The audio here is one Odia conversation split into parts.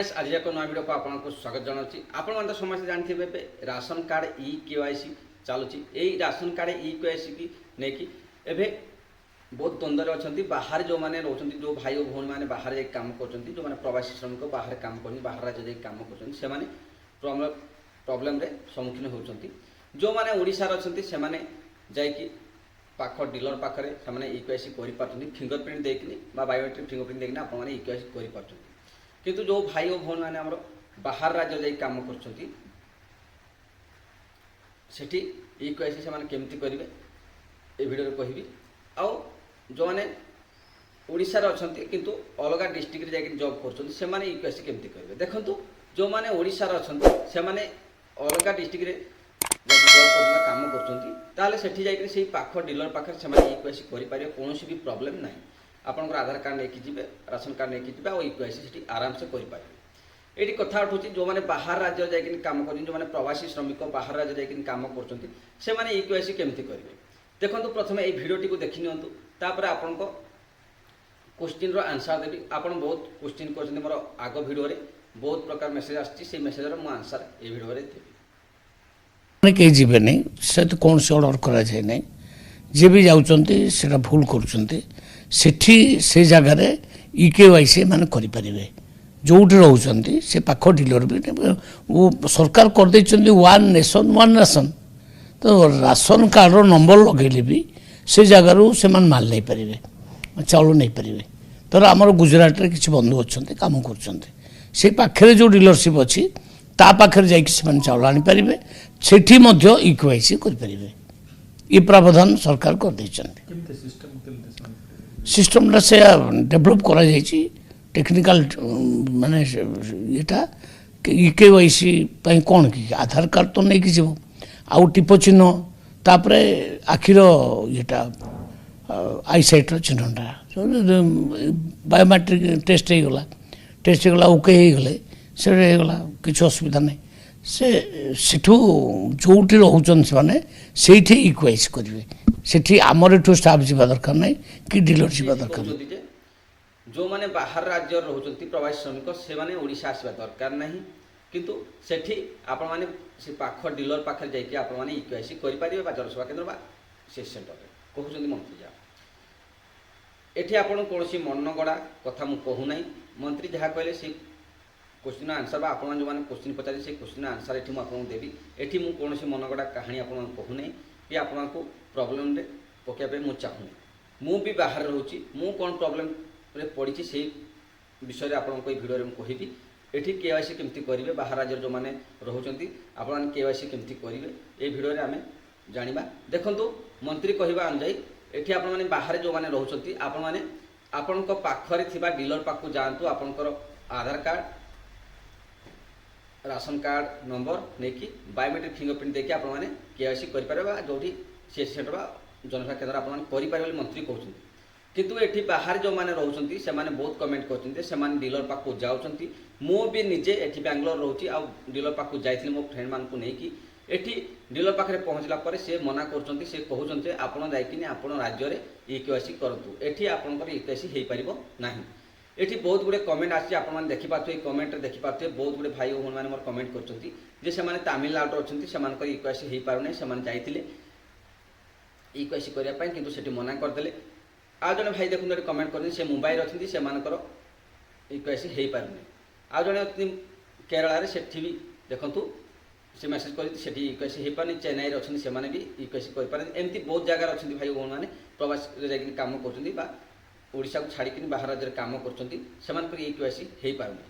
आज एक नया वीडियो को आपको स्वागत जनाऊँगी। आपण मैंने समस्त जानते राशन कार्ड इ केवाईसी चलुची। यही राशन कार्ड इ केवाईसी की लेकिन एवं बहुत द्वंद्व अच्छा बाहर जो मैंने रोच जो भाई और भौणी मैंने बाहर जा कम कर जो मैंने प्रवासी श्रमिक बाहर कम कर बाहर राज्य जा कम कर प्रोब्लेम सम्मुखीन होती जो मैंने ओडिशार अच्छा से जाकि पाख डीलर पाखे से इ केवाईसी कर फिंगरप्रिंट देकिनी बायोमेट्रिक फिंगरप्रिंट देकिना आप इ केवाईसी कर किंतु जो भाई और भौणी मैंने आमर बाहर राज्य जा कम कर इ केवाईसी से केमती करेंगे ये वीडियो कहबी आउ जो मैंने ओडिशार अच्छा किंतु अलग डिस्ट्रिक्ट जाकि जॉब कर इ केवाईसी केमती करेंगे देखो जो मैंने ओडिशार अच्छा से अलग डिस्ट्रिक्ट जॉब कर कम कर से पाख डीलर पाखे से इ केवाईसी करेंगे कौन भी प्रोब्लेम ना आपंकर आधार कार्ड लेकिन जी राशन कार्ड लेकिन जी और इ केवाईसी आराम से करेंगे। ये कथा उठूँ जो मैंने बाहर राज्य जाकि कम कर जो मैंने प्रवासी श्रमिक बाहर राज्य जाकि कम कर इ केवाईसी केमती करेंगे देखो प्रथम ये भिडटी को देखी निपर आपण क्वेश्चन आंसर देवी आप बहुत क्वेश्चन कर मोर आग भिडियो बहुत प्रकार मेसेज आसी मेसेजर मु आंसर ये भिडियो देवी कहीं जीवे नहीं से तो कौन से अर्डर करा जाए नहीं जे भी जाऊँच से भूल कर से जगार इ केवाईसी माने करि परिबे जोठी रहउछंती से पाख डीलर भी वो सरकार कर देछंती वन नेशन वन राशन तो राशन कार्ड रो नंबर लगेले भी से जगार से माल नहीं पारे चाउल नहीं पारे तर आमर गुजरात रे किछि बंधु अच्छे काम करछंती से पाखे जो डीलरशिप अच्छी ता पाखे जाइए से चाउल आनी पारे सेठी मध्य इ केवाईसी कर पारे ये प्रावधान सरकार कर देछंती सिस्टमटा से डेभलप करा जाइए टेक्निकल माने येटा इ केवाईसी कौन कि आधार कार्ड तो नहीं कि जीव आउ टिप चिन्ह तापर आखिर येटा आई साइट चिन्हटा बायोमेट्रिक टेस्ट होगला ओके होगले से किसी असुविधा नहीं सेठू जोटी रोचन से इ केवाईसी करेंगे सेठी आमर एठू स्टाफ जावा दरकार नहीं कि डीलर जावा दरकार जो मैंने बाहर राज्य रोचती प्रवासी श्रमिक से मैंने ओडिशा आसवा दरकार नहीं किंतु सेठी आपण माने से पाख डीलर पाखे जाकि आपण माने इ केवाईसी करि परिबे बा जनसेवा केंद्र बा से सेंटर कहउछंती मंत्री जा एठी आपण कोनोसी मनगड़ा कथा मु कहू नहीं मंत्री जहा कहले से क्वेश्चन आंसर बा आपण जो माने क्वेश्चन पचारे से क्वेश्चन आंसर एठी मु आपन देबी एठी मु कोनोसी मनगड़ा कहानी आपण कहू नहीं कि आपण को प्रॉब्लम रे पकेबे मु चाहू मु भी बाहर रहउची मु कोन प्रॉब्लम रे पड़ी से विषय आपण को वीडियो रे मु कहिबी एठी केवाईसी केमती करेंगे बाहर राज्य जो मैंने रोचती आपण केवाईसी केमती करेंगे ये वीडियो रे आमे जानिबा देखंतु मंत्री कहवा अनुजाई एठी आपण माने बाहर जो मैंने रोचती आपण माने आपण को पाखरे थिबा डीलर पाखु जांतु आपणकर आधार कार्ड राशन कार्ड नंबर नेकी बायोमेट्रिक फिंगरप्रिंट देखि आपण माने केवाईसी करि परबा जोठी से सेंटर बा जनसेवा केंद्र आपण माने करि परबा मंत्री कहउछन किंतु एठी बाहर जो मैंने रोचती से माने बहुत कमेंट करछन्ते से माने डीलर पाखु जाउछन्ती मु भी निजे एठी बेंगलोर रहउची आ डीलर पाखु जाइथिले मो फ्रेंड मान को नै कि एठी डीलर पाखरे पहुंचला परे से मना करछन्ती से कहउछन्ते आपण जाइकिनी आपण राज्य रे इ केवाईसी करतु एठी आपनकर इ केवाईसी हेइ परिबो नाही एठी बहुत गुडे कमेंट आछि आपण माने देखि पाथु ए कमेंट रे देखि पाथु बहुत गुडे भाई ओ माने मोर कमेंट करछन्ती जे से माने तमिलनाडु रे अछन्ती से मानकर इ केवाईसी हेइ पारु नै से माने जाइथिले इ केवाईसी करिया पय किंतु सेठी मना कर देले आ जने भाई देखुन कमेंट कर से मुंबई अच्छी से मानकर इ केवाईसी हेइ पारुनी आ जने केरला रे सेठी भी देखंतु से मेसेज कर सेठी इ केवाईसी हेइ पारनी चेन्नई रे अच्छी से माने भी इ केवाईसी कर पारनी एमती बहुत जगह अच्छी भाई भौणी माने प्रवासी रे जाकि काम करछन्ती बा ओडिशा को छाड़ी बाहर राज्य रे काम करछन्ती से मानकर इ केवाईसी हेइ पारुनी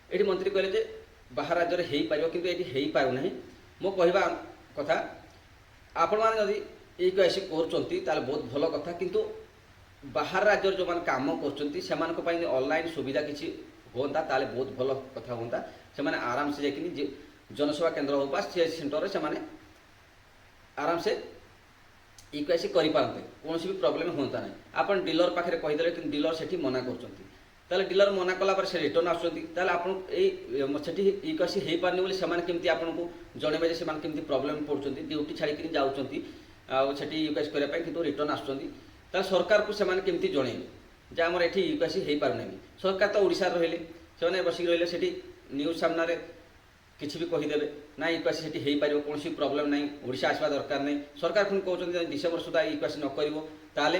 एठी मंत्री कहले जे बाहर राज्य रे हेइ पारिबो किंतु एठी हेइ पारु नाही मो कहबा कथा आपण माने जदी इ केवाईसी करछन्ती ताले बहुत भलो कथा किंतु बाहर राज्य जो मैंने कम कर ऑनलाइन सुविधा किसी होता ताले बहुत भल कथा होता से मैंने आराम से जाकि जनसेवा केंद्र हो बा से सेंटर से मैंने आराम से इ केवाईसी करि पारते कौन भी प्रॉब्लम होता नहीं आपन डीलर पाखे कहीदे कि डीलर से मना कर डीलर मना कला से रिटर्न आसटी इ केवाईसी हो पारनी बोली से आपको जनइबे से केमती प्रॉब्लम पड़ुंट ड्यूटी छाड़ी जाऊँच इ केवाईसी करने कि रिटर्न आसुँच सरकार को सेमाने केमती जणेबे जे आमर एठी इ केवाईसी हेइ पारु नै सरकार तो ओडिसा रहिले ସେମାନେ ବସିକି ରହିଲେ ସେଠି ନ୍ୟୁଜ୍ ସାମ୍ନାରେ କିଛି ବି କହିଦେବେ ନା ଇକ୍ୱାସି ସେଠି ହେଇପାରିବ, କୌଣସି ପ୍ରୋବ୍ଲେମ୍ ନାହିଁ, ଓଡ଼ିଶା ଆସିବା ଦରକାର ନାହିଁ। ସରକାର ପୁଣି କହୁଛନ୍ତି ଯଦି ଡିସେମ୍ବର ସୁଦ୍ଧା ଇକ୍ୱାସି ନ କରିବ ତାହେଲେ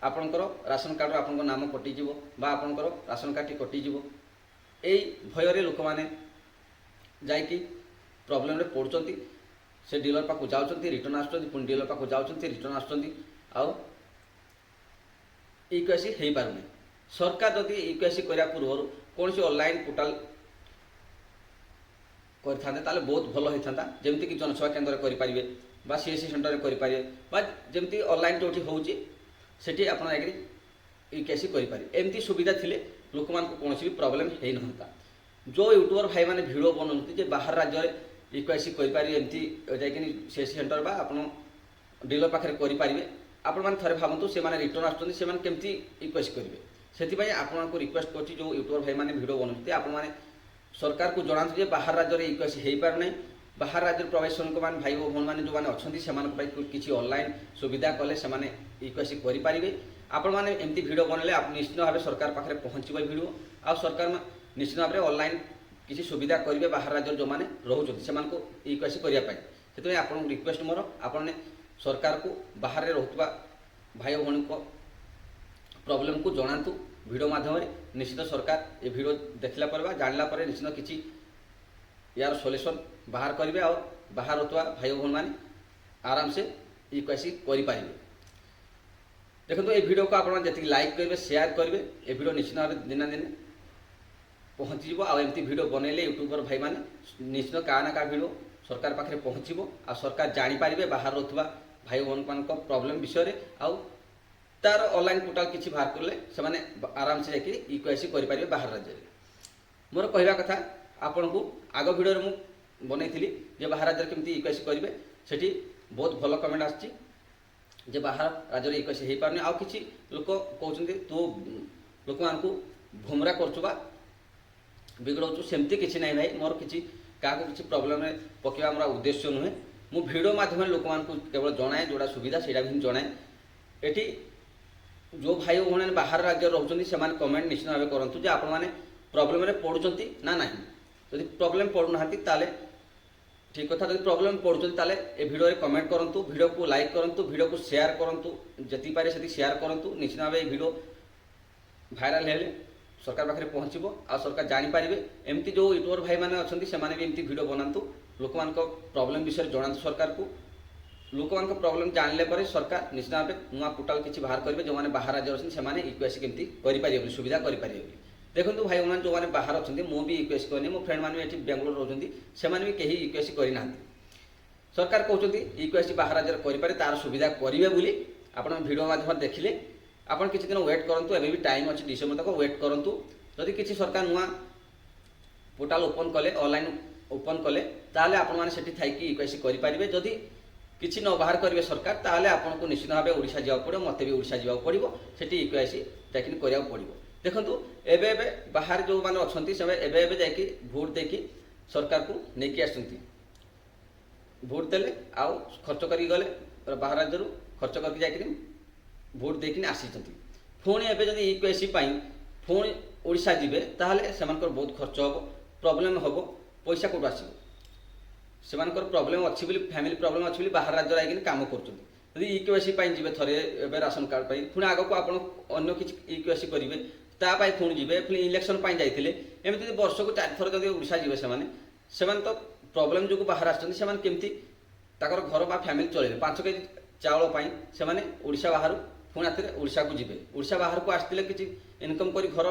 ଆପଣଙ୍କର ରାସନ କାର୍ଡ଼ରୁ ଆପଣଙ୍କ ନାମ କଟିଯିବ ବା ଆପଣଙ୍କର ରାସନ କାର୍ଡ଼ଟି କଟିଯିବ। ଏଇ ଭୟରେ ଲୋକମାନେ ଯାଇକି ପ୍ରୋବ୍ଲେମରେ ପଡ଼ୁଛନ୍ତି। ସେ ଡିଲର ପାଖକୁ ଯାଉଛନ୍ତି, ରିଟର୍ନ ଆସୁଛନ୍ତି, ପୁଣି ଡିଲର ପାଖକୁ ଯାଉଛନ୍ତି, ରିଟର୍ନ ଆସୁଛନ୍ତି, ଆଉ ଇକ୍ୱାସି ହେଇପାରୁନି। ସରକାର ଯଦି ଇକ୍ୱାସି କରିବା ପୂର୍ବରୁ କୌଣସି ଅନଲାଇନ୍ ପୋର୍ଟାଲ କରିଥାନ୍ତେ ତାହେଲେ ବହୁତ ଭଲ ହୋଇଥାନ୍ତା। ଯେମିତିକି ଜନସେବା କେନ୍ଦ୍ରରେ କରିପାରିବେ ବା CSC ସେଣ୍ଟରରେ କରିପାରିବେ ବା ଯେମିତି ଅନଲାଇନ୍ ଯେଉଁଠି ହେଉଛି ସେଠି ଆପଣ ଯାଇକରି ଇକ୍ୱାସି କରିପାରିବେ। ଏମିତି ସୁବିଧା ଥିଲେ ଲୋକମାନଙ୍କୁ କୌଣସି ବି ପ୍ରୋବ୍ଲେମ୍ ହେଇନଥାନ୍ତା। ଯେଉଁ ୟୁଟ୍ୟୁବର ଭାଇମାନେ ଭିଡ଼ିଓ ବନାଉଛନ୍ତି ଯେ ବାହାର ରାଜ୍ୟରେ ଇକ୍ୱାସି କରିପାରିବେ, ଏମିତି ଯାଇକିନି CSC ସେଣ୍ଟର ବା ଆପଣ ଡିଲର ପାଖରେ କରିପାରିବେ, ଆପଣମାନେ ଥରେ ଭାବନ୍ତୁ ସେମାନେ ରିଟର୍ନ ଆସୁଛନ୍ତି, ସେମାନେ କେମିତି ଇକ୍ୱାସି କରିବେ। ସେଥିପାଇଁ ଆପଣଙ୍କୁ ରିକ୍ୱେଷ୍ଟ କରୁଛି ଯେଉଁ ୟୁଟ୍ୟୁବର ଭାଇମାନେ ଭିଡ଼ିଓ ବନାଉଛନ୍ତି ଆପଣମାନେ ସରକାରକୁ ଜଣାନ୍ତୁ ଯେ ବାହାର ରାଜ୍ୟରେ ଇକ୍ୱାସି ହେଇପାରୁନାହିଁ। ବାହାର ରାଜ୍ୟରେ ପ୍ରବେଶ ଶ୍ରମିକମାନେ ଭାଇ ଓ ଭଉଣୀମାନେ ଯେଉଁମାନେ ଅଛନ୍ତି ସେମାନଙ୍କ ପାଇଁ କିଛି ଅନଲାଇନ୍ ସୁବିଧା କଲେ ସେମାନେ ଇକ୍ୱାସି କରିପାରିବେ। ଆପଣମାନେ ଏମିତି ଭିଡ଼ିଓ ବନେଇଲେ ନିଶ୍ଚିତ ଭାବେ ସରକାର ପାଖରେ ପହଞ୍ଚିବ ଏ ଭିଡ଼ିଓ, ଆଉ ସରକାର ନିଶ୍ଚିତ ଭାବରେ ଅନଲାଇନ୍ କିଛି ସୁବିଧା କରିବେ ବାହାର ରାଜ୍ୟରେ ଯେଉଁମାନେ ରହୁଛନ୍ତି ସେମାନଙ୍କୁ ଇକ୍ୱାସି କରିବା ପାଇଁ। ସେଥିପାଇଁ ଆପଣଙ୍କୁ ରିକ୍ୱେଷ୍ଟ ମୋର, ଆପଣମାନେ ସରକାରକୁ ବାହାରେ ରହୁଥିବା ଭାଇ ଓ ଭଉଣୀଙ୍କ ପ୍ରୋବ୍ଲେମକୁ ଜଣାନ୍ତୁ ଭିଡ଼ିଓ ମାଧ୍ୟମରେ। ନିଶ୍ଚିତ ସରକାର ଏ ଭିଡ଼ିଓ ଦେଖିଲା ପରେ ବା ଜାଣିଲା ପରେ ନିଶ୍ଚିତ କିଛି ୟାର ସଲ୍ୟୁସନ୍ ବାହାର କରିବେ, ଆଉ ବାହାର ରହୁଥିବା ଭାଇ ଓ ଭଉଣୀମାନେ ଆରାମସେ ଇକ୍ୱାସି କରିପାରିବେ। ଦେଖନ୍ତୁ এই ভিডিওକୁ ଆପଣ ଯେତିକି ଲାଇକ୍ କରିବେ, ସେୟାର କରିବେ, ଏ ଭିଡ଼ିଓ ନିଶ୍ଚିତ ଭାବେ ଦିନେ ନା ଦିନେ ପହଞ୍ଚିଯିବ। ଆଉ ଏମିତି ଭିଡ଼ିଓ ବନେଇଲେ ୟୁଟ୍ୟୁବର ଭାଇମାନେ ନିଶ୍ଚିତ କାହା ନା କାହା ଭିଡ଼ିଓ ସରକାର ପାଖରେ ପହଞ୍ଚିବ, ଆଉ ସରକାର ଜାଣିପାରିବେ ବାହାର ରହୁଥିବା ଭାଇ ଭଉଣୀମାନଙ୍କ ପ୍ରୋବ୍ଲେମ୍ ବିଷୟରେ, ଆଉ ତାର ଅନଲାଇନ୍ ପୋର୍ଟାଲ କିଛି ବାହାର କଲେ ସେମାନେ ଆରାମସେ ଯାଇକି ଇକ୍ୱାସି କରିପାରିବେ ବାହାର ରାଜ୍ୟରେ। ମୋର କହିବା କଥା ଆପଣଙ୍କୁ ଆଗ ଭିଡ଼ିଓରେ ମୁଁ ବନେଇଥିଲି ଯେ ବାହାର ରାଜ୍ୟରେ କେମିତି ଇକ୍ୱାସି କରିବେ, ସେଠି ବହୁତ ଭଲ କମେଣ୍ଟ ଆସିଛି ଯେ ବାହାର ରାଜ୍ୟରେ ଇକ୍ୱାସି ହେଇପାରୁନି। ଆଉ କିଛି ଲୋକ କହୁଛନ୍ତି ତୁ ଲୋକମାନଙ୍କୁ ଭୁମରା କରୁଛୁ ବା ବିଗଡ଼ଉଛୁ। ସେମିତି କିଛି ନାହିଁ ଭାଇ, ମୋର କିଛି କାହାକୁ କିଛି ପ୍ରୋବ୍ଲେମରେ ପକାଇବା ଆମର ଉଦ୍ଦେଶ୍ୟ ନୁହେଁ। ମୁଁ ଭିଡ଼ିଓ ମାଧ୍ୟମରେ ଲୋକମାନଙ୍କୁ କେବଳ ଜଣାଏ ଯେଉଁଟା ସୁବିଧା ସେଇଟା ହିଁ ଜଣାଏ। ଏଠି ଯେଉଁ ଭାଇ ଓ ଭଉଣୀମାନେ ବାହାର ରାଜ୍ୟରେ ରହୁଛନ୍ତି ସେମାନେ କମେଣ୍ଟ ନିଶ୍ଚିତ ଭାବେ କରନ୍ତୁ ଯେ ଆପଣମାନେ ପ୍ରୋବ୍ଲେମରେ ପଡ଼ୁଛନ୍ତି ନା ନାହିଁ। ଯଦି ପ୍ରୋବ୍ଲେମ ପଡ଼ୁନାହାନ୍ତି ତାହେଲେ ଠିକ୍ କଥା, ଯଦି ପ୍ରୋବ୍ଲେମ ପଡ଼ୁଛନ୍ତି ତାହେଲେ ଏ ଭିଡ଼ିଓରେ କମେଣ୍ଟ କରନ୍ତୁ, ଭିଡ଼ିଓକୁ ଲାଇକ୍ କରନ୍ତୁ, ଭିଡ଼ିଓକୁ ସେୟାର କରନ୍ତୁ, ଯେତିକି ପାରେ ସେତିକି ସେୟାର କରନ୍ତୁ। ନିଶ୍ଚିତ ଭାବେ এই ଭିଡ଼ିଓ ଭାଇରାଲ ହେଲେ ସରକାର ପାଖରେ ପହଞ୍ଚିବ, ଆଉ ସରକାର ଜାଣିପାରିବେ। ଏମିତି ଯେଉଁ ୟୁଟ୍ୟୁବର ଭାଇମାନେ ଅଛନ୍ତି ସେମାନେ ବି ଏମିତି ଭିଡ଼ିଓ ବନାନ୍ତୁ, ଲୋକମାନଙ୍କ ପ୍ରୋବ୍ଲେମ ବିଷୟରେ ଜଣାନ୍ତୁ ସରକାରକୁ। ଲୋକମାନଙ୍କ ପ୍ରୋବ୍ଲେମ ଜାଣିଲେ ପରେ ସରକାର ନିଶ୍ଚିତ ଭାବେ ନୂଆ ପୋର୍ଟାଲ କିଛି ବାହାର କରିବେ, ଯେଉଁମାନେ ବାହାର ରାଜ୍ୟରେ ଅଛନ୍ତି ସେମାନେ ଇକ୍ୱାସି କେମିତି କରିପାରିବେ ବୋଲି, ସୁବିଧା କରିପାରିବେ ବୋଲି। ଦେଖନ୍ତୁ ଭାଇମାନେ ଯେଉଁମାନେ ବାହାର ଅଛନ୍ତି, ମୁଁ ବି ଇକ୍ୱାସି କରିନି, ମୋ ଫ୍ରେଣ୍ଡମାନେ ବି ଏଠି ବେଙ୍ଗଲୋର ରହୁଛନ୍ତି, ସେମାନେ ବି କେହି ଇକ୍ୱାସି କରିନାହାନ୍ତି। ସରକାର କହୁଛନ୍ତି ଇକ୍ୱାସି ବାହାର ରାଜ୍ୟରେ କରିପାରେ, ତାର ସୁବିଧା କରିବେ ବୋଲି। ଆପଣ ଭିଡ଼ିଓ ମାଧ୍ୟମରେ ଦେଖିଲେ, ଆପଣ କିଛି ଦିନ ୱେଟ୍ କରନ୍ତୁ, ଏବେ ବି ଟାଇମ୍ ଅଛି ଡିସେମ୍ବର ତକ ୱେଟ୍ କରନ୍ତୁ। ଯଦି କିଛି ସରକାର ନୂଆ ପୋର୍ଟାଲ ଓପନ୍ କଲେ, ଅନଲାଇନ୍ ଓପନ୍ କଲେ, ତାହେଲେ ଆପଣମାନେ ସେଠି ଥାଇକି ଇକ୍ୱାସି କରିପାରିବେ। ଯଦି କିଛି ନ ବାହାର କରିବେ ସରକାର ତାହେଲେ ଆପଣଙ୍କୁ ନିଶ୍ଚିତ ଭାବେ ଓଡ଼ିଶା ଯିବାକୁ ପଡ଼ିବ, ମୋତେ ବି ଓଡ଼ିଶା ଯିବାକୁ ପଡ଼ିବ, ସେଠି ଇକ୍ୱାସି ଯାଇକି କରିବାକୁ ପଡ଼ିବ। ଦେଖନ୍ତୁ ଏବେ ଏବେ ବାହାରେ ଯେଉଁମାନେ ଅଛନ୍ତି ସେମାନେ ଏବେ ଏବେ ଯାଇକି ଭୋଟ୍ ଦେଇକି ସରକାରକୁ ନେଇକି ଆସୁଛନ୍ତି। ଭୋଟ୍ ଦେଲେ ଆଉ ଖର୍ଚ୍ଚ କରିକି ଗଲେ ବାହାର ରାଜ୍ୟରୁ ଖର୍ଚ୍ଚ କରିକି ଯାଇକିରି ଭୋଟ୍ ଦେଇକିନି ଆସିଛନ୍ତି। ପୁଣି ଏବେ ଯଦି ଇକ୍ୱାସି ପାଇଁ ପୁଣି ଓଡ଼ିଶା ଯିବେ ତାହେଲେ ସେମାନଙ୍କର ବହୁତ ଖର୍ଚ୍ଚ ହେବ, ପ୍ରୋବ୍ଲେମ୍ ହେବ, ପଇସା କେଉଁଠୁ ଆସିବ। ସେମାନଙ୍କର ପ୍ରୋବ୍ଲେମ୍ ଅଛି ବୋଲି, ଫ୍ୟାମିଲି ପ୍ରୋବ୍ଲେମ୍ ଅଛି ବୋଲି ବାହାର ରାଜ୍ୟରେ ଯାଇକିନି କାମ କରୁଛନ୍ତି। ଯଦି ଇକ୍ୱାସି ପାଇଁ ଯିବେ ଥରେ ଏବେ ରାସନ କାର୍ଡ଼ ପାଇଁ, ପୁଣି ଆଗକୁ ଆପଣ ଅନ୍ୟ କିଛି ଇକ୍ୱାସି କରିବେ, ତା ପାଇଁ ପୁଣି ଯିବେ, ପୁଣି ଇଲେକ୍ସନ୍ ପାଇଁ ଯାଇଥିଲେ, ଏମିତି ଯଦି ବର୍ଷକୁ 4 ଥର ଯଦି ଓଡ଼ିଶା ଯିବେ ସେମାନେ ତ ପ୍ରୋବ୍ଲେମ୍ ଯୋଗୁଁ ବାହାର ଆସିଛନ୍ତି, ସେମାନେ କେମିତି ତାଙ୍କର ଘର ବା ଫ୍ୟାମିଲି ଚଳେଇବେ। 5 କେଜି ଚାଉଳ ପାଇଁ ସେମାନେ ଓଡ଼ିଶା ବାହାରୁ ପୁଣି ରାତିରେ ଓଡ଼ିଶାକୁ ଯିବେ। ଓଡ଼ିଶା ବାହାରକୁ ଆସିଥିଲେ କିଛି ଇନକମ୍ କରି ଘର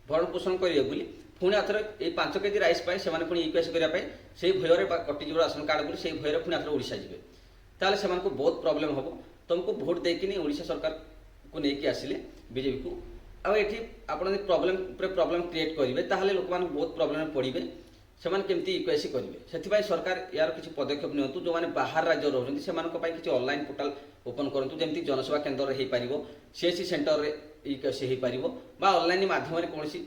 ଭରଣ ପୋଷଣ କରିବେ ବୋଲି, ପୁଣି ଆଥରେ ଏଇ 5 କେଜି ରାଇସ୍ ପାଇଁ ସେମାନେ ପୁଣି ଇକ୍ୱାସି କରିବା ପାଇଁ ସେଇ ଭୟରେ ବା କଟିଯିବ ରାସନ କାର୍ଡ଼ ବୋଲି ସେଇ ଭୟରେ ପୁଣି ଆଥରେ ଓଡ଼ିଶା ଯିବେ। ତାହେଲେ ସେମାନଙ୍କୁ ବହୁତ ପ୍ରୋବ୍ଲେମ୍ ହେବ। ତୁମକୁ ଭୋଟ୍ ଦେଇକିନି ଓଡ଼ିଶା ସରକାରକୁ ନେଇକି ଆସିଲେ ବିଜେପିକୁ, ଆଉ ଏଠି ଆପଣ ଯଦି ପ୍ରୋବ୍ଲେମ୍ ଉପରେ ପ୍ରୋବ୍ଲେମ୍ କ୍ରିଏଟ୍ କରିବେ ତାହେଲେ ଲୋକମାନେ ବହୁତ ପ୍ରୋବ୍ଲେମ୍ରେ ପଡ଼ିବେ, ସେମାନେ କେମିତି ଇକ୍ୱାସି କରିବେ। ସେଥିପାଇଁ ସରକାର ୟାର କିଛି ପଦକ୍ଷେପ ନିଅନ୍ତୁ। ଯେଉଁମାନେ ବାହାର ରାଜ୍ୟରେ ରହୁଛନ୍ତି ସେମାନଙ୍କ ପାଇଁ କିଛି ଅନଲାଇନ୍ ପୋର୍ଟାଲ ଓପନ୍ କରନ୍ତୁ, ଯେମିତି ଜନସେବା କେନ୍ଦ୍ରରେ ହେଇପାରିବ, CSC ସେଣ୍ଟରରେ ଇକ୍ୱାସି ହେଇପାରିବ, ବା ଅନଲାଇନ୍ ମାଧ୍ୟମରେ କୌଣସି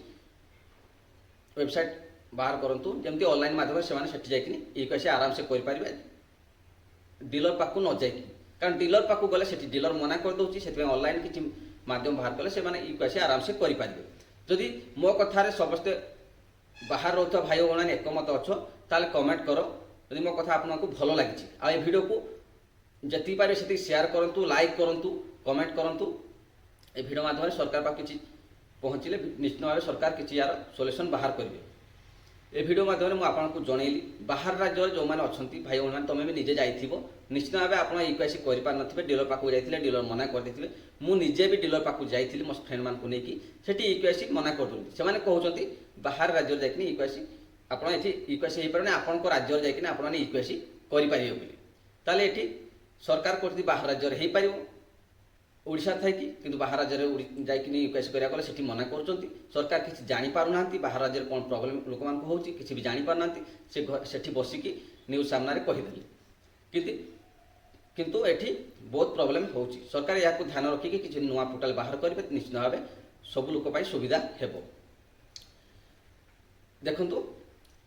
ୱେବସାଇଟ୍ ବାହାର କରନ୍ତୁ, ଯେମିତି ଅନଲାଇନ୍ ମାଧ୍ୟମରେ ସେମାନେ ସେଠି ଯାଇକିନି ଇକ୍ୱାସି ଆରାମସେ କରିପାରିବେ ଡିଲର ପାଖକୁ ନ ଯାଇକି। କାରଣ ଡିଲର ପାଖକୁ ଗଲେ ସେଠି ଡିଲର ମନା କରିଦେଉଛି, ସେଥିପାଇଁ ଅନଲାଇନ୍ କିଛି ମାଧ୍ୟମ ବାହାର କଲେ ସେମାନେ ଇକ୍ୱାସି ଆରାମସେ କରିପାରିବେ। ଯଦି ମୋ କଥାରେ ସମସ୍ତେ ବାହାରେ ରହୁଥିବା ଭାଇ ଓ ଭଉଣୀମାନେ ଏକମତ ଅଛ ତାହେଲେ କମେଣ୍ଟ କର ଯଦି ମୋ କଥା ଆପଣଙ୍କୁ ଭଲ ଲାଗିଛି। ଆଉ ଏ ଭିଡ଼ିଓକୁ ଯେତିକି ପାରିବେ ସେତିକି ସେୟାର କରନ୍ତୁ, ଲାଇକ୍ କରନ୍ତୁ, କମେଣ୍ଟ କରନ୍ତୁ। ଏ ଭିଡ଼ିଓ ମାଧ୍ୟମରେ ସରକାର ପାଖକୁ କିଛି ପହଞ୍ଚିଲେ ନିଶ୍ଚିତ ଭାବେ ସରକାର କିଛି ୟାର ସଲ୍ୟୁସନ୍ ବାହାର କରିବେ। ଏ ଭିଡ଼ିଓ ମାଧ୍ୟମରେ ମୁଁ ଆପଣଙ୍କୁ ଜଣେଇଲି ବାହାର ରାଜ୍ୟରେ ଯେଉଁମାନେ ଅଛନ୍ତି ଭାଇ ଭଉଣୀମାନେ ତୁମେ ବି ନିଜେ ଯାଇଥିବ ନିଶ୍ଚିତ ଭାବେ ଆପଣ ଇକ୍ୱାସି କରିପାରିନଥିବେ, ଡିଲର ପାଖକୁ ଯାଇଥିଲେ ଡିଲର ମନା କରିଦେଇଥିବେ। ମୁଁ ନିଜେ ବି ଡିଲର ପାଖକୁ ଯାଇଥିଲି ମୋ ଫ୍ରେଣ୍ଡମାନଙ୍କୁ ନେଇକି, ସେଠି ଇକ୍ୱାସି ମନା କରୁଛନ୍ତି। ସେମାନେ କହୁଛନ୍ତି ବାହାର ରାଜ୍ୟରେ ଯାଇକିନି ଇକ୍ୱାସି ଆପଣ ଏଠି ଇକ୍ୱାସି ହେଇପାରୁନି, ଆପଣଙ୍କ ରାଜ୍ୟରେ ଯାଇକିନି ଆପଣମାନେ ଇକ୍ୱାସି କରିପାରିବେ ବୋଲି। ତାହେଲେ ଏଠି ସରକାର କରୁଛନ୍ତି ବାହାର ରାଜ୍ୟରେ ହେଇପାରିବ ଓଡ଼ିଶା ଥାଇକି, କିନ୍ତୁ ବାହାର ରାଜ୍ୟରେ ଯାଇକିନି ଇକ୍ୱାସି କରିବାକୁ ଗଲେ ସେଠି ମନା କରୁଛନ୍ତି। ସରକାର କିଛି ଜାଣିପାରୁନାହାନ୍ତି ବାହାର ରାଜ୍ୟରେ କ'ଣ ପ୍ରୋବ୍ଲେମ୍ ଲୋକମାନଙ୍କୁ ହେଉଛି, କିଛି ବି ଜାଣିପାରୁନାହାନ୍ତି। ସେଠି ବସିକି ନ୍ୟୁଜ୍ ସାମ୍ନାରେ କହିଦେଲେ, କିନ୍ତୁ ଏଠି ବହୁତ ପ୍ରୋବ୍ଲେମ୍ ହେଉଛି। ସରକାର ଏହାକୁ ଧ୍ୟାନ ରଖିକି କିଛି ନୂଆ ପୋର୍ଟାଲ ବାହାର କରିବେ, ନିଶ୍ଚିତ ଭାବେ ସବୁ ଲୋକ ପାଇଁ ସୁବିଧା ହେବ। ଦେଖନ୍ତୁ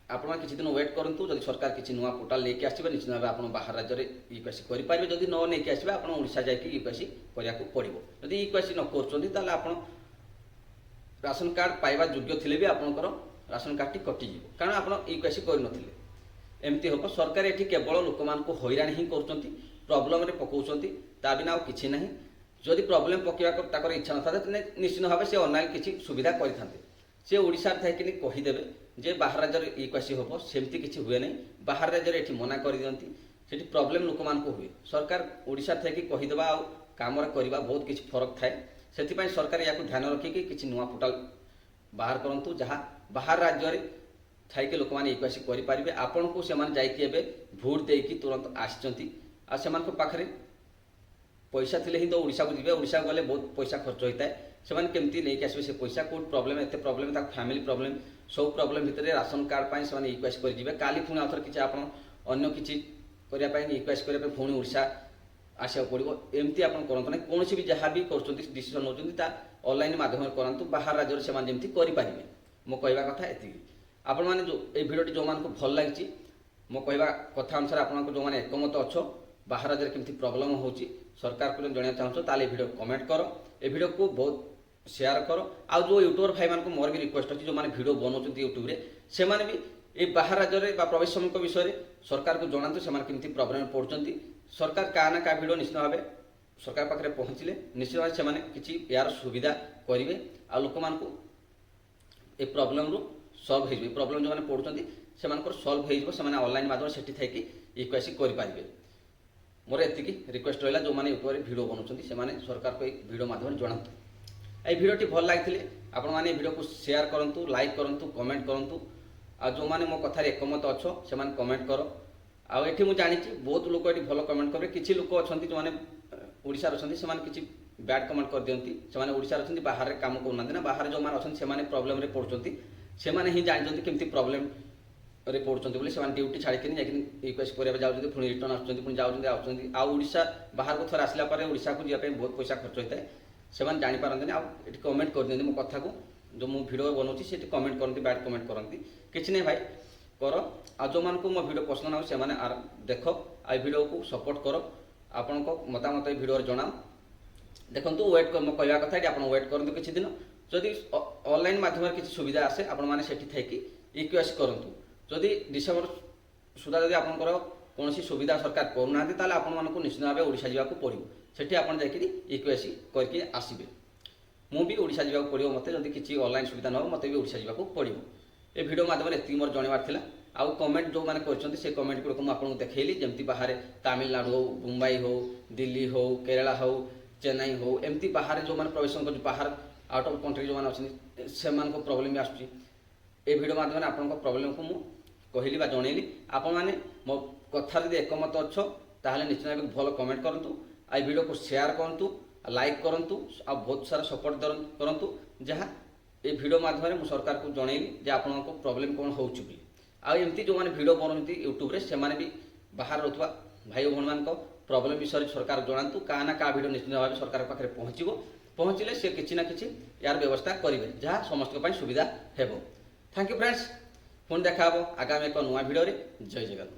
ଆପଣ କିଛି ଦିନ ୱେଟ୍ କରନ୍ତୁ, ଯଦି ସରକାର କିଛି ନୂଆ ପୋର୍ଟାଲ ନେଇକି ଆସିବେ ନିଶ୍ଚିତ ଭାବେ ଆପଣ ବାହାର ରାଜ୍ୟରେ ଇକ୍ୱାସି କରିପାରିବେ। ଯଦି ନ ନେଇକି ଆସିବେ ଆପଣ ଓଡ଼ିଶା ଯାଇକି ଇକ୍ୱାସି କରିବାକୁ ପଡ଼ିବ। ଯଦି ଇକ୍ୱାସି ନ କରୁଛନ୍ତି ତାହେଲେ ଆପଣ ରାସନ କାର୍ଡ଼ ପାଇବା ଯୋଗ୍ୟ ଥିଲେ ବି ଆପଣଙ୍କର ରାସନ କାର୍ଡ଼ଟି କଟିଯିବ, କାରଣ ଆପଣ ଇକ୍ୱାସି କରିନଥିଲେ। ଏମିତି ହେବ। ସରକାର ଏଠି କେବଳ ଲୋକମାନଙ୍କୁ ହଇରାଣ ହିଁ କରୁଛନ୍ତି, ପ୍ରୋବ୍ଲେମରେ ପକାଉଛନ୍ତି, ତା ବିନା ଆଉ କିଛି ନାହିଁ। ଯଦି ପ୍ରୋବ୍ଲେମ ପକାଇବାକୁ ତାଙ୍କର ଇଚ୍ଛା ନଥାନ୍ତା ତାହେଲେ ନିଶ୍ଚିତ ଭାବେ ସେ ଅନଲାଇନ୍ କିଛି ସୁବିଧା କରିଥାନ୍ତେ। ସେ ଓଡ଼ିଶାରେ ଥାଇକିନି କହିଦେବେ ଯେ ବାହାର ରାଜ୍ୟରେ ଇକ୍ୱାସି ହେବ, ସେମିତି କିଛି ହୁଏ ନାହିଁ। ବାହାର ରାଜ୍ୟରେ ଏଠି ମନା କରିଦିଅନ୍ତି, ସେଠି ପ୍ରୋବ୍ଲେମ୍ ଲୋକମାନଙ୍କୁ ହୁଏ। ସରକାର ଓଡ଼ିଶାରେ ଥାଇକି କହିଦେବା ଆଉ କାମରେ କରିବା ବହୁତ କିଛି ଫରକ ଥାଏ। ସେଥିପାଇଁ ସରକାର ଏହାକୁ ଧ୍ୟାନ ରଖିକି କିଛି ନୂଆ ପୋର୍ଟାଲ ବାହାର କରନ୍ତୁ, ଯାହା ବାହାର ରାଜ୍ୟରେ ଥାଇକି ଲୋକମାନେ ଇକ୍ୱାସି କରିପାରିବେ। ଆପଣଙ୍କୁ ସେମାନେ ଯାଇକି ଏବେ ଭୋଟ ଦେଇକି ତୁରନ୍ତ ଆସିଛନ୍ତି, ଆଉ ସେମାନଙ୍କ ପାଖରେ ପଇସା ଥିଲେ ହିଁ ତ ଓଡ଼ିଶାକୁ ଯିବେ। ଓଡ଼ିଶାକୁ ଗଲେ ବହୁତ ପଇସା ଖର୍ଚ୍ଚ ହୋଇଥାଏ। ସେମାନେ କେମିତି ନେଇକି ଆସିବେ ସେ ପଇସା? କେଉଁଠି ପ୍ରୋବ୍ଲେମ୍, ଏତେ ପ୍ରୋବ୍ଲେମ୍, ତାକୁ ଫ୍ୟାମିଲି ପ୍ରୋବ୍ଲେମ୍, ସବୁ ପ୍ରୋବ୍ଲେମ୍ ଭିତରେ ରାସନ କାର୍ଡ଼ ପାଇଁ ସେମାନେ ଇକ୍ୱାସି କରିଯିବେ। କାଲି ପୁଣି ଆଉଥରେ କିଛି ଆପଣ ଅନ୍ୟ କିଛି କରିବା ପାଇଁ ଇକ୍ୱାସି କରିବା ପାଇଁ ପୁଣି ଓଡ଼ିଶା ଆସିବାକୁ ପଡ଼ିବ। ଏମିତି ଆପଣ କରନ୍ତୁ ନାହିଁ। କୌଣସି ବି ଯାହା ବି କରୁଛନ୍ତି ଡିସିସନ୍ ନେଉଛନ୍ତି ତା ଅନଲାଇନ୍ ମାଧ୍ୟମରେ କରନ୍ତୁ, ବାହାର ରାଜ୍ୟରେ ସେମାନେ ଯେମିତି କରିପାରିବେ। ମୋ କହିବା କଥା ଏତିକି। ଆପଣମାନେ এই ଭିଡ଼ିଓଟି ଯେଉଁମାନଙ୍କୁ ଭଲ ଲାଗିଛି, ମୋ କହିବା କଥା ଅନୁସାରେ ଆପଣଙ୍କୁ ଯେଉଁମାନେ ଏକମତ ଅଛ ବାହାର ରାଜ୍ୟରେ କେମିତି ପ୍ରୋବ୍ଲେମ୍ ହେଉଛି ସରକାରକୁ ଜଣାଇବାକୁ ଚାହୁଁଛ, ତାହେଲେ ଏ ଭିଡ଼ିଓ କମେଣ୍ଟ କର, ଏ ଭିଡ଼ିଓକୁ ବହୁତ ସେୟାର କର। ଆଉ ଯେଉଁ ୟୁଟ୍ୟୁବର ଭାଇମାନଙ୍କୁ ମୋର ବି ରିକ୍ୱେଷ୍ଟ ଅଛି, ଯେଉଁମାନେ ଭିଡ଼ିଓ ବନାଉଛନ୍ତି ୟୁଟ୍ୟୁବରେ, ସେମାନେ ବି এই ବାହାର ରାଜ୍ୟରେ ବା ପ୍ରବେଶ ଶ୍ରମିକ ବିଷୟରେ ସରକାରକୁ ଜଣାନ୍ତୁ, ସେମାନେ କେମିତି ପ୍ରୋବ୍ଲେମ୍ ପଡ଼ୁଛନ୍ତି। ସରକାର କାହା ନା କାହା ଭିଡ଼ିଓ ନିଶ୍ଚିତ ଭାବେ ସରକାର ପାଖରେ ପହଞ୍ଚିଲେ ନିଶ୍ଚିତ ଭାବେ ସେମାନେ କିଛି ଏହାର ସୁବିଧା କରିବେ, ଆଉ ଲୋକମାନଙ୍କୁ ଏ ପ୍ରୋବ୍ଲେମ୍ରୁ ସଲ୍ଭ ହେଇଯିବ। ଏ ପ୍ରୋବ୍ଲେମ୍ ଯେଉଁମାନେ ପଡ଼ୁଛନ୍ତି ସେମାନଙ୍କର ସଲ୍ଭ ହେଇଯିବ, ସେମାନେ ଅନଲାଇନ୍ ମାଧ୍ୟମରେ ସେଠି ଥାଇକି ଇକ୍ୱାସି କରିପାରିବେ। ମୋର ଏତିକି ରିକ୍ୱେଷ୍ଟ ରହିଲା, ଯେଉଁମାନେ ଉପରେ ଭିଡ଼ିଓ ବନାଉଛନ୍ତି ସେମାନେ ସରକାରକୁ এই ଭିଡ଼ିଓ ମାଧ୍ୟମରେ ଜଣାନ୍ତୁ। এই ଭିଡ଼ିଓଟି ଭଲ ଲାଗିଥିଲେ ଆପଣମାନେ এই ଭିଡ଼ିଓକୁ ସେୟାର କରନ୍ତୁ, ଲାଇକ୍ କରନ୍ତୁ, କମେଣ୍ଟ କରନ୍ତୁ। ଆଉ ଯେଉଁମାନେ ମୋ କଥାରେ ଏକମତ ଅଛ ସେମାନେ କମେଣ୍ଟ କର। ଆଉ ଏଠି ମୁଁ ଜାଣିଛି ବହୁତ ଲୋକ ଏଠି ଭଲ କମେଣ୍ଟ କରିବେ। କିଛି ଲୋକ ଅଛନ୍ତି ଯେଉଁମାନେ ଓଡ଼ିଶାରେ ଅଛନ୍ତି ସେମାନେ କିଛି ବ୍ୟାଡ୍ କମେଣ୍ଟ କରିଦିଅନ୍ତି। ସେମାନେ ଓଡ଼ିଶାରେ ଅଛନ୍ତି, ବାହାରେ କାମ କରୁନାହାନ୍ତି ନା। ବାହାରେ ଯେଉଁମାନେ ଅଛନ୍ତି ସେମାନେ ପ୍ରୋବ୍ଲେମ୍ରେ ପଡ଼ୁଛନ୍ତି, ସେମାନେ ହିଁ ଜାଣିଛନ୍ତି କେମିତି ପ୍ରୋବ୍ଲେମ୍ରେ ପଡ଼ୁଛନ୍ତି ବୋଲି। ସେମାନେ ଡ୍ୟୁଟି ଛାଡ଼ିକିନି ଯାଇକିନି ଇକ୍ୱାସି କରିବାକୁ ଯାଉଛନ୍ତି, ପୁଣି ରିଟର୍ନ ଆସୁଛନ୍ତି, ପୁଣି ଯାଉଛନ୍ତି ଆସୁଛନ୍ତି। ଆଉ ଓଡ଼ିଶା ବାହାରକୁ ଥରେ ଆସିଲା ପରେ ଓଡ଼ିଶାକୁ ଯିବା ପାଇଁ ବହୁତ ପଇସା ଖର୍ଚ୍ଚ ହୋଇଥାଏ, ସେମାନେ ଜାଣିପାରନ୍ତିନି। ଆଉ ଏଠି କମେଣ୍ଟ କରିଦିଅନ୍ତି ମୋ କଥାକୁ, ଯେଉଁ ମୁଁ ଭିଡ଼ିଓ ବନାଉଛି ସେଠି କମେଣ୍ଟ କରନ୍ତି, ବ୍ୟାଡ୍ କମେଣ୍ଟ କରନ୍ତି। କିଛି ନାହିଁ ଭାଇ, କର। ଆଉ ଯେଉଁମାନଙ୍କୁ ମୋ ଭିଡ଼ିଓ ପସନ୍ଦ ନାହିଁ ସେମାନେ ଦେଖ, ଆଉ ଏ ଭିଡ଼ିଓକୁ ସପୋର୍ଟ କର। ଆପଣଙ୍କ ମତାମତ ଏ ଭିଡ଼ିଓରେ ଜଣାଅ। ଦେଖନ୍ତୁ ୱେଟ୍ ମୋ କହିବା କଥା ଏଠି ଆପଣ ୱେଟ୍ କରନ୍ତୁ କିଛି ଦିନ। ଯଦି ଅନଲାଇନ୍ ମାଧ୍ୟମରେ କିଛି ସୁବିଧା ଆସେ ଆପଣମାନେ ସେଠି ଥାଇକି ଇକ୍ୱାସି କରନ୍ତୁ। ଯଦି ଡିସେମ୍ବର ସୁଦ୍ଧା ଯଦି ଆପଣଙ୍କର କୌଣସି ସୁବିଧା ସରକାର କରୁନାହାନ୍ତି ତାହେଲେ ଆପଣମାନଙ୍କୁ ନିଶ୍ଚିତ ଭାବେ ଓଡ଼ିଶା ଯିବାକୁ ପଡ଼ିବ। ସେଠି ଆପଣ ଯାଇକିରି ଇକ୍ୱାସି କରିକି ଆସିବେ। ମୁଁ ବି ଓଡ଼ିଶା ଯିବାକୁ ପଡ଼ିବ, ମୋତେ ଯଦି କିଛି ଅନଲାଇନ୍ ସୁବିଧା ନ ହେବ ମୋତେ ବି ଓଡ଼ିଶା ଯିବାକୁ ପଡ଼ିବ। ଏ ଭିଡ଼ିଓ ମାଧ୍ୟମରେ ଏତିକି ମୋର ଜଣାଇବାର ଥିଲା। ଆଉ କମେଣ୍ଟ ଯେଉଁମାନେ କରିଛନ୍ତି ସେ କମେଣ୍ଟ ଗୁଡ଼ିକ ମୁଁ ଆପଣଙ୍କୁ ଦେଖେଇଲି, ଯେମିତି ବାହାରେ ତାମିଲନାଡ଼ୁ ହେଉ, ମୁମ୍ବାଇ ହେଉ, ଦିଲ୍ଲୀ ହେଉ, କେରଳ ହେଉ, ଚେନ୍ନାଇ ହେଉ, ଏମିତି ବାହାରେ ଯେଉଁମାନେ ପ୍ରବେଶ କରୁଛନ୍ତି, ବାହାର ଆଉଟ୍ ଅଫ୍ କଣ୍ଟ୍ରି ଯେଉଁମାନେ ଅଛନ୍ତି ସେମାନଙ୍କ ପ୍ରୋବ୍ଲେମ୍ ବି ଆସୁଛି। ଏ ଭିଡ଼ିଓ ମାଧ୍ୟମରେ ଆପଣଙ୍କ ପ୍ରୋବ୍ଲେମ୍କୁ ମୁଁ କହିଲି ବା ଜଣେଇଲି। ଆପଣମାନେ ମୋ କଥାରେ ଯଦି ଏକମତ ଅଛ ତାହେଲେ ନିଶ୍ଚିତ ଭାବେ ଭଲ କମେଣ୍ଟ କରନ୍ତୁ, ଆଉ ଏ ଭିଡ଼ିଓକୁ ସେୟାର କରନ୍ତୁ, ଲାଇକ୍ କରନ୍ତୁ, ଆଉ ବହୁତ ସାରା ସପୋର୍ଟ କରନ୍ତୁ। ଯାହା ଏ ଭିଡ଼ିଓ ମାଧ୍ୟମରେ ମୁଁ ସରକାରକୁ ଜଣେଇଲି ଯେ ଆପଣଙ୍କ ପ୍ରୋବ୍ଲେମ୍ କ'ଣ ହେଉଛି ବୋଲି। ଆଉ ଏମିତି ଯେଉଁମାନେ ଭିଡ଼ିଓ ବନାଉଛନ୍ତି ୟୁଟ୍ୟୁବରେ ସେମାନେ ବି ବାହାରେ ରହୁଥିବା ଭାଇ ଓ ଭଉଣୀମାନଙ୍କ ପ୍ରୋବ୍ଲେମ୍ ବିଷୟରେ ସରକାର ଜଣାନ୍ତୁ। କାହା ନା କାହା ଭିଡ଼ିଓ ନିଶ୍ଚିତ ଭାବେ ସରକାର ପାଖରେ ପହଞ୍ଚିବ। ପହଞ୍ଚିଲେ ସେ କିଛି ନା କିଛି ୟାର ବ୍ୟବସ୍ଥା କରିବେ, ଯାହା ସମସ୍ତଙ୍କ ପାଇଁ ସୁବିଧା ହେବ। Thank you friends. ପୁଣି ଦେଖା ହେବ ଆଗାମୀ ଏକ ନୂଆ ଭିଡ଼ିଓରେ। ଜୟ ଜଗନ୍ନାଥ।